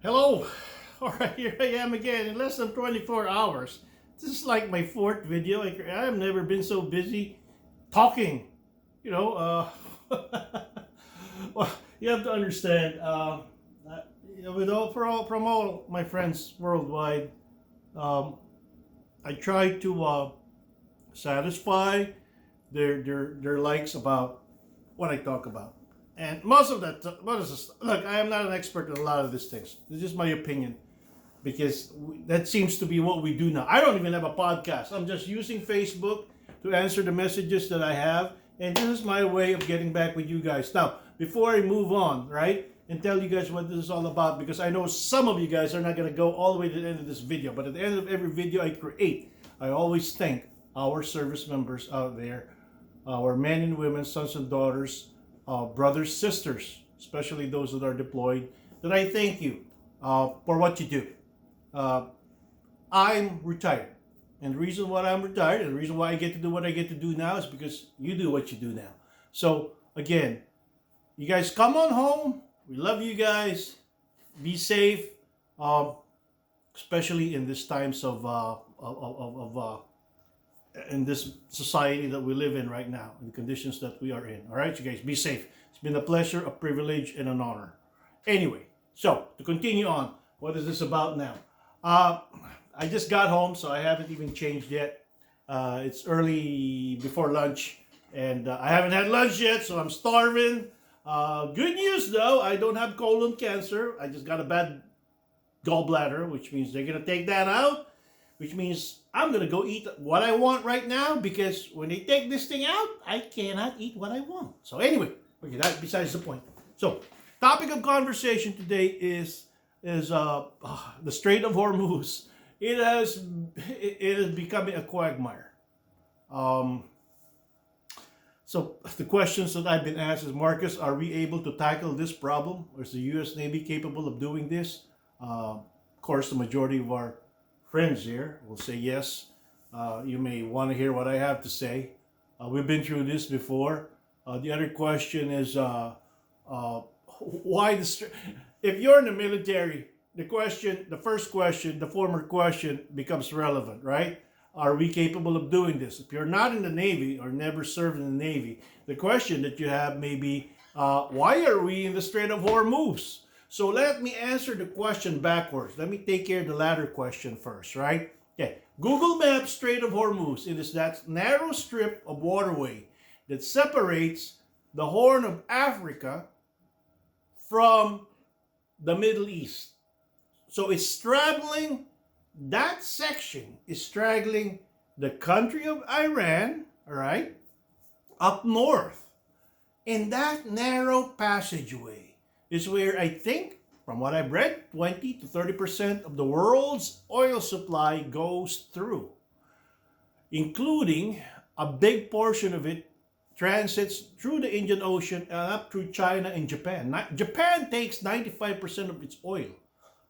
Hello! Alright, here I am again in less than 24 hours. This is like my fourth video. I've never been so busy talking. You know, well, you have to understand, from all my friends worldwide, um, I try to satisfy their likes about what I talk about. And most of that, look, I am not an expert in a lot of these things. This is my opinion because that seems to be what we do now. I don't even have a podcast. I'm just using Facebook to answer the messages that I have. And this is my way of getting back with you guys. Now, before I move on, right, and tell you guys what this is all about, because I know some of you guys are not going to go all the way to the end of this video. But at the end of every video I create, I always thank our service members out there, our men and women, sons and daughters, brothers, sisters, especially those that are deployed, that I thank you for what you do. I'm retired. And the reason why I'm retired and the reason why I get to do what I get to do now is because you do what you do now. So, again, you guys come on home. We love you guys. Be safe, especially in these times in this society that we live in right now, in the conditions that we are in. All right, you guys, be safe. It's been a pleasure, a privilege, and an honor. Anyway, so to continue on, what is this about now? I just got home, so I haven't even changed yet. It's early before lunch, and I haven't had lunch yet, so I'm starving. Good news, though, I don't have colon cancer. I just got a bad gallbladder, which means they're going to take that out, which means I'm going to go eat what I want right now, because when they take this thing out, I cannot eat what I want. So anyway, okay, that's besides the point. So, topic of conversation today is the Strait of Hormuz. It is becoming a quagmire. So the questions that I've been asked is, Marcus, are we able to tackle this problem? Or is the U.S. Navy capable of doing this? Of course, the majority of our friends here will say yes. You may want to hear what I have to say. We've been through this before. The other question is, why the Strait? If you're in the military, the first question, the former question becomes relevant, right? Are we capable of doing this? If you're not in the Navy or never served in the Navy, the question that you have may be, why are we in the Strait of Hormuz? So let me answer the question backwards. Let me take care of the latter question first, right? Okay. Google Maps Strait of Hormuz. It is that narrow strip of waterway that separates the Horn of Africa from the Middle East. So it's straddling, that section is straddling the country of Iran, all right, up north. And that narrow passageway is where I think, from what I've read, 20 to 30% of the world's oil supply goes through, including a big portion of it transits through the Indian Ocean and up through China and Japan. Japan takes 95% of its oil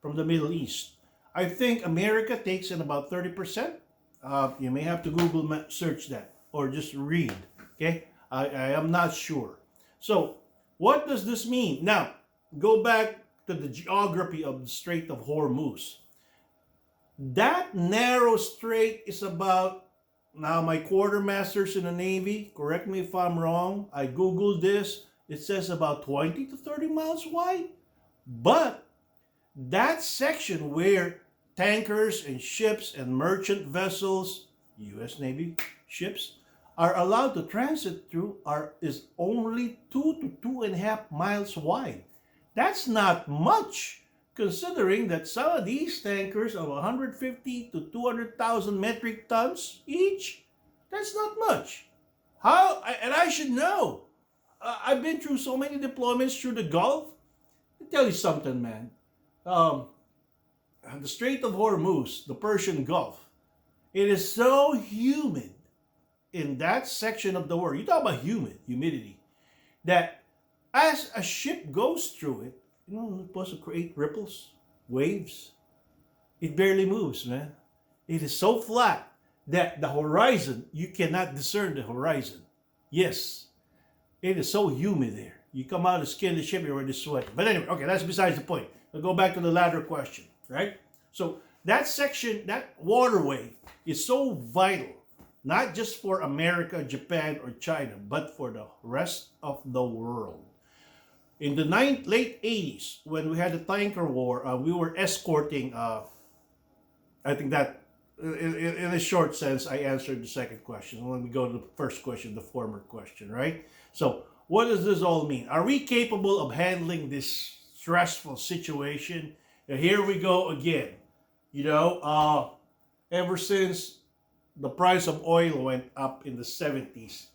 from the Middle East. I think America takes in about 30%. You may have to Google search that or just read. Okay, I am not sure. So what does this mean? Now, go back to the geography of the Strait of Hormuz. That narrow strait is about, now my quartermasters in the Navy, correct me if I'm wrong, I Googled this, it says about 20 to 30 miles wide. But that section where tankers and ships and merchant vessels, U.S. Navy ships, are allowed to transit through is only 2 to 2.5 miles wide. That's not much, considering that some of these tankers of 150 to 200,000 metric tons each, that's not much. And I should know. I've been through so many deployments through the Gulf. I'll tell you something, man. The Strait of Hormuz, the Persian Gulf, it is so humid in that section of the world. You talk about humidity, that as a ship goes through it, it's supposed to create ripples, waves. It barely moves, man. It is so flat that the horizon, you cannot discern the horizon. Yes, it is so humid there. You come out of the skin of the ship, you're already sweating. But anyway, okay, that's besides the point. I'll go back to the latter question, right? So that section, that waterway is so vital, not just for America, Japan, or China, but for the rest of the world. In the late 80s, when we had the tanker war, we were escorting, I think that in a short sense, I answered the second question. When we go to the first question, the former question, right? So what does this all mean? Are we capable of handling this stressful situation? And here we go again. Ever since the price of oil went up in the 70s,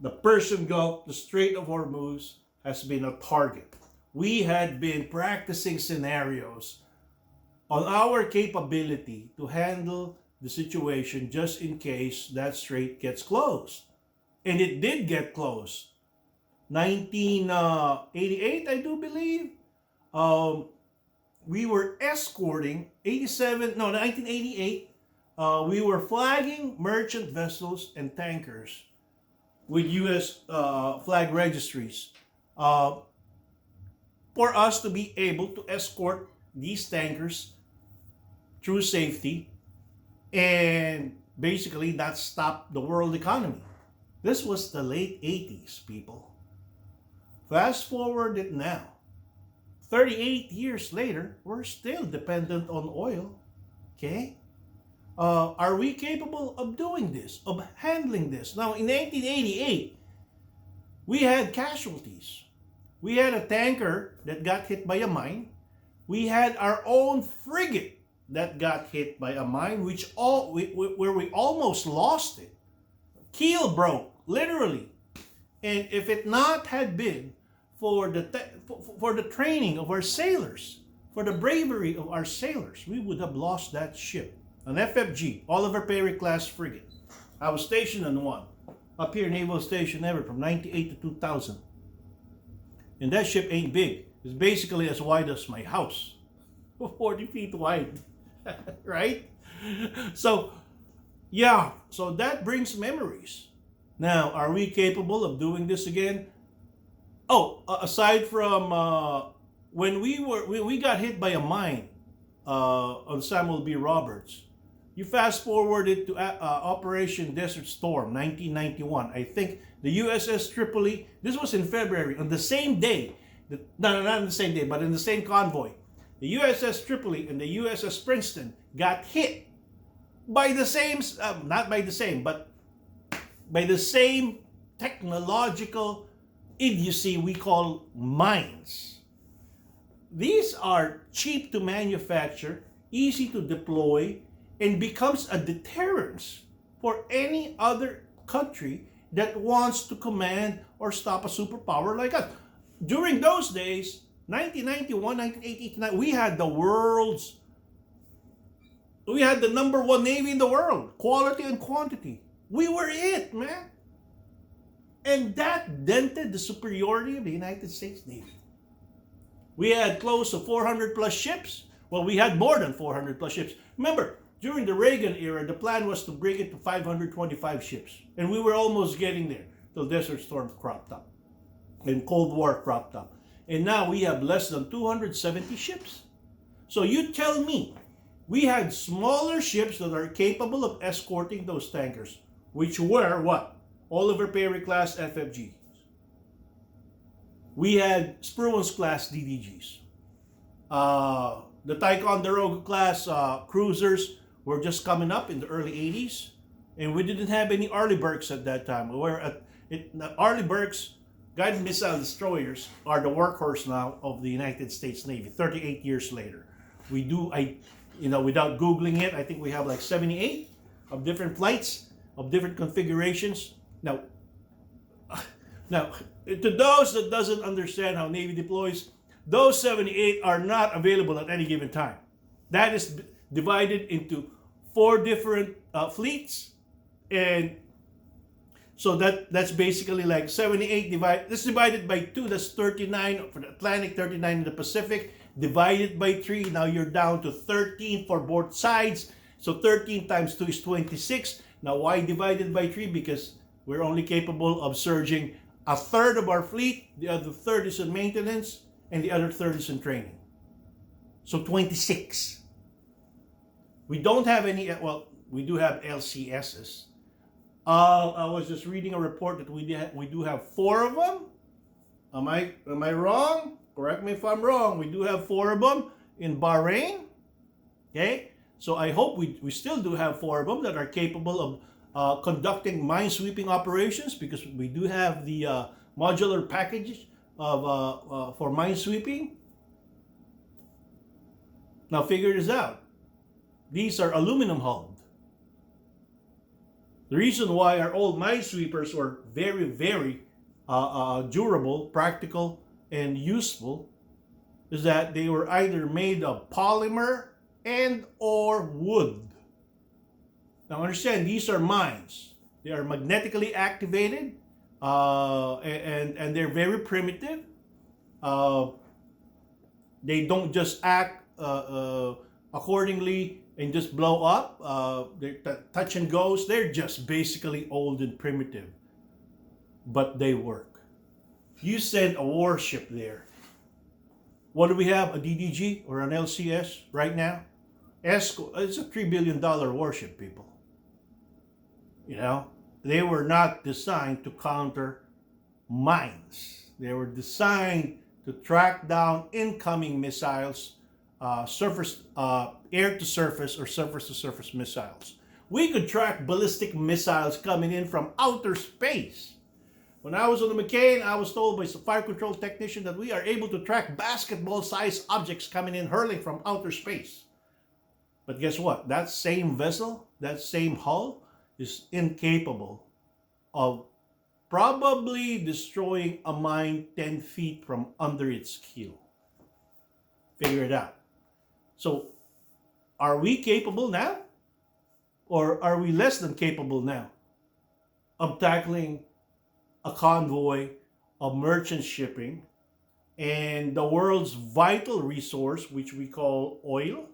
the Persian Gulf, the Strait of Hormuz, has been a target. We had been practicing scenarios on our capability to handle the situation just in case that strait gets closed. And it did get closed. 1988, I do believe. We were escorting 1988. We were flagging merchant vessels and tankers with U.S. Flag registries for us to be able to escort these tankers through safety and basically not stop the world economy. This was the late 80s, people. Fast forward it now. 38 years later, we're still dependent on oil. Okay? Are we capable of doing this, of handling this? Now, in 1988, we had casualties. We had a tanker that got hit by a mine. We had our own frigate that got hit by a mine, where we almost lost it. Keel broke, literally. And if it not had been for the training of our sailors, for the bravery of our sailors, we would have lost that ship. An FFG, Oliver Perry class frigate. I was stationed on one up here, Naval Station Everett, from 98 to 2000. And that ship ain't big. It's basically as wide as my house. 40 feet wide. Right? So that brings memories. Now, are we capable of doing this again? Aside from when we got hit by a mine on Samuel B. Roberts, you fast forwarded to Operation Desert Storm, 1991. I think the USS Tripoli, this was in February, on the same day, not on the same day, but in the same convoy, the USS Tripoli and the USS Princeton got hit by the same, not by the same, but by the same technological idiocy we call mines. These are cheap to manufacture, easy to deploy, and becomes a deterrence for any other country that wants to command or stop a superpower like us. During those days, 1991, 1989, we had the number one Navy in the world, quality and quantity. We were it, man. And that dented the superiority of the United States Navy. We had close to 400 plus ships. Well, we had more than 400 plus ships. Remember, during the Reagan era, the plan was to bring it to 525 ships. And we were almost getting there till Desert Storm cropped up and Cold War cropped up. And now we have less than 270 ships. So you tell me, we had smaller ships that are capable of escorting those tankers, which were what? Oliver Perry class FFGs. We had Spruance class DDGs. The Ticonderoga class cruisers were just coming up in the early 80s, and we didn't have any Arleigh-Burkes at that time. Arleigh-Burkes guided missile destroyers are the workhorse now of the United States Navy. 38 years later, without Googling it, I think we have like 78 of different flights of different configurations. Now, to those that doesn't understand how Navy deploys, those 78 are not available at any given time. That is divided into 4 different fleets, and so that's basically like 78 divided by 2. That's 39 for the Atlantic, 39 in the Pacific. Divided by 3, now you're down to 13 for both sides. So 13 times 2 is 26. Now, why divided by 3? Because we're only capable of surging a third of our fleet. The other third is in maintenance, and the other third is in training. So 26. We don't have any, well, we do have LCSs. I was just reading a report that we do have 4 of them. Am I wrong? Correct me if I'm wrong. We do have 4 of them in Bahrain. Okay? So I hope we still do have 4 of them that are capable of conducting minesweeping operations, because we do have the modular package of for minesweeping. Now figure this out. These are aluminum hulled. The reason why our old minesweepers were very, very durable, practical, and useful is that they were either made of polymer and or wood. Now understand, these are mines. They are magnetically activated, and they're very primitive. They don't just act accordingly and just blow up. They're touch and goes. They're just basically old and primitive, but they work. You send a warship there. What do we have? A DDG or an LCS right now? It's a $3 billion warship, people. You know, they were not designed to counter mines. They were designed to track down incoming missiles, surface, air to surface or surface to surface missiles. We could track ballistic missiles coming in from outer space. When I was on the McCain, I was told by a fire control technician that we are able to track basketball-sized objects coming in, hurling from outer space. But guess what? That same vessel, that same hull, is incapable of probably destroying a mine 10 feet from under its keel. Figure it out. So, are we capable now? Or are we less than capable now of tackling a convoy of merchant shipping and the world's vital resource, which we call oil,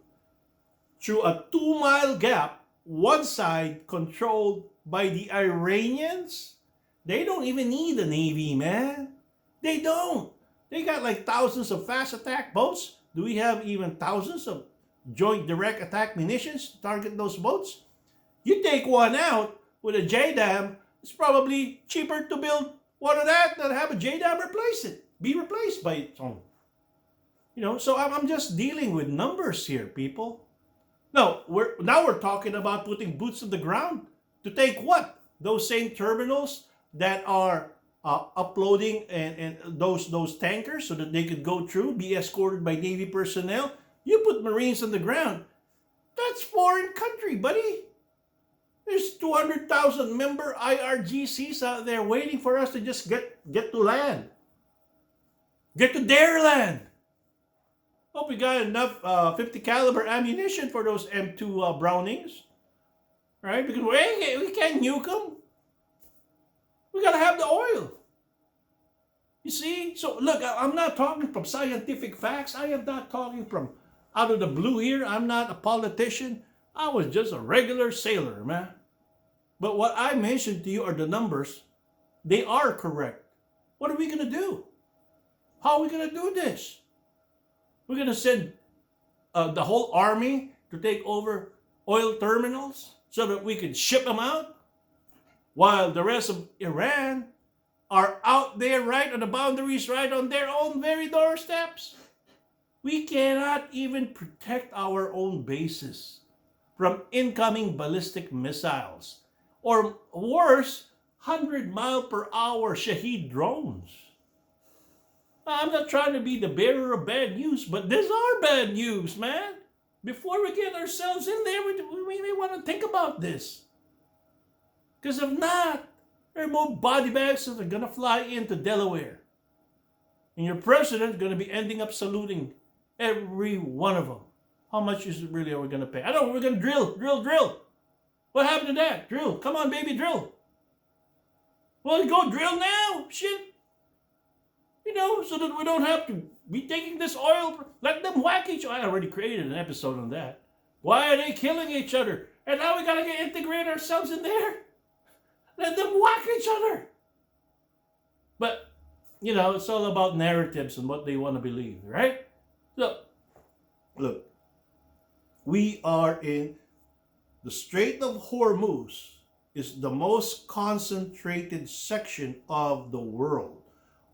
through a 2-mile gap, one side controlled by the Iranians? They don't even need a navy, man. They don't. They got like thousands of fast attack boats. Do we have even thousands of joint direct attack munitions to target those boats? You take one out with a JDAM, it's probably cheaper to build one of that than have a JDAM be replaced by its own. You know, so I'm just dealing with numbers here, people. No, we're talking about putting boots on the ground to take what? Those same terminals that are uploading and those tankers so that they could go through, be escorted by Navy personnel. You put Marines on the ground. That's foreign country, buddy. There's 200,000 member IRGCs out there waiting for us to just get to land. Get to their land. Hope we got enough 50 caliber ammunition for those M2 Brownings. Right? Because we can't nuke them. We gotta have the oil. You see? So look, I'm not talking from scientific facts. I am not talking from out of the blue here. I'm not a politician. I was just a regular sailor, man. But what I mentioned to you are the numbers. They are correct. What are we gonna do? How are we gonna do this? We're gonna send the whole army to take over oil terminals so that we can ship them out, while the rest of Iran are out there right on the boundaries, right on their own very doorsteps. We cannot even protect our own bases from incoming ballistic missiles, or worse, 100-mile-per-hour Shahed drones. I'm not trying to be the bearer of bad news, but these are bad news, man. Before we get ourselves in there, we may want to think about this. Because if not, there are more body bags that are going to fly into Delaware. And your president's going to be ending up saluting every one of them. How much is it really are we going to pay? I don't know, we're going to drill. What happened to that? Drill. Come on, baby, drill. Well, go drill now. Shit. You know, so that we don't have to be taking this oil. Let them whack each other. I already created an episode on that. Why are they killing each other? And now we got to integrate ourselves in there. Let them whack each other. But, you know, it's all about narratives and what they want to believe, right? So, Look, we are in the Strait of Hormuz is the most concentrated section of the world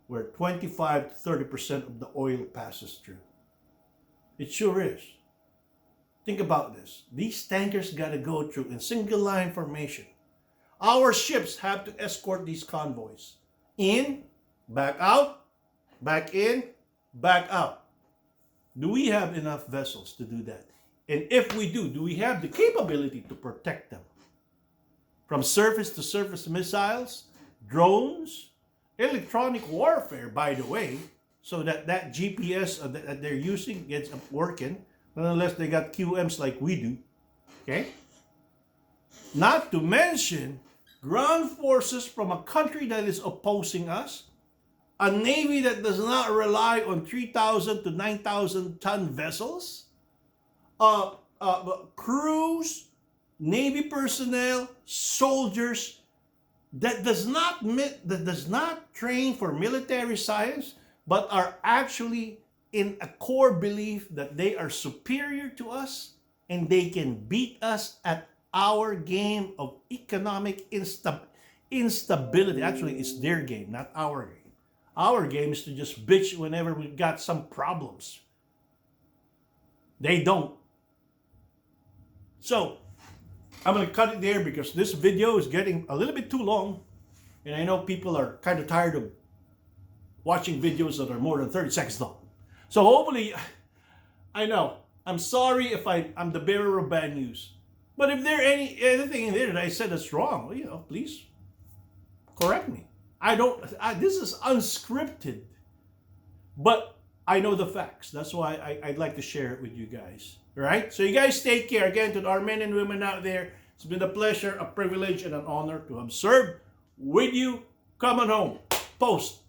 where 25 to 30% of the oil passes through. It sure is. Think about this. These tankers got to go through in single line formation. Our ships have to escort these convoys in, back out, back in, back out. Do we have enough vessels to do that? And if we do we have the capability to protect them? From surface to surface missiles, drones, electronic warfare, by the way, so that GPS that they're using gets working, unless they got QMs like we do, okay? Not to mention ground forces from a country that is opposing us, a navy that does not rely on 3,000 to 9,000 ton vessels, crews, navy personnel, soldiers that does not train for military science, but are actually in a core belief that they are superior to us and they can beat us at our game of economic instability. Actually, it's their game, not our game. Our game is to just bitch whenever we got some problems. They don't. So, I'm going to cut it there because this video is getting a little bit too long. And I know people are kind of tired of watching videos that are more than 30 seconds long. So hopefully, I know, I'm sorry if I'm the bearer of bad news. But if there anything in there that I said that's wrong, please correct me. This is unscripted. But I know the facts. That's why I'd like to share it with you guys. All right? So you guys take care. Again, to our men and women out there, it's been a pleasure, a privilege, and an honor to have served with you. Coming home. Post.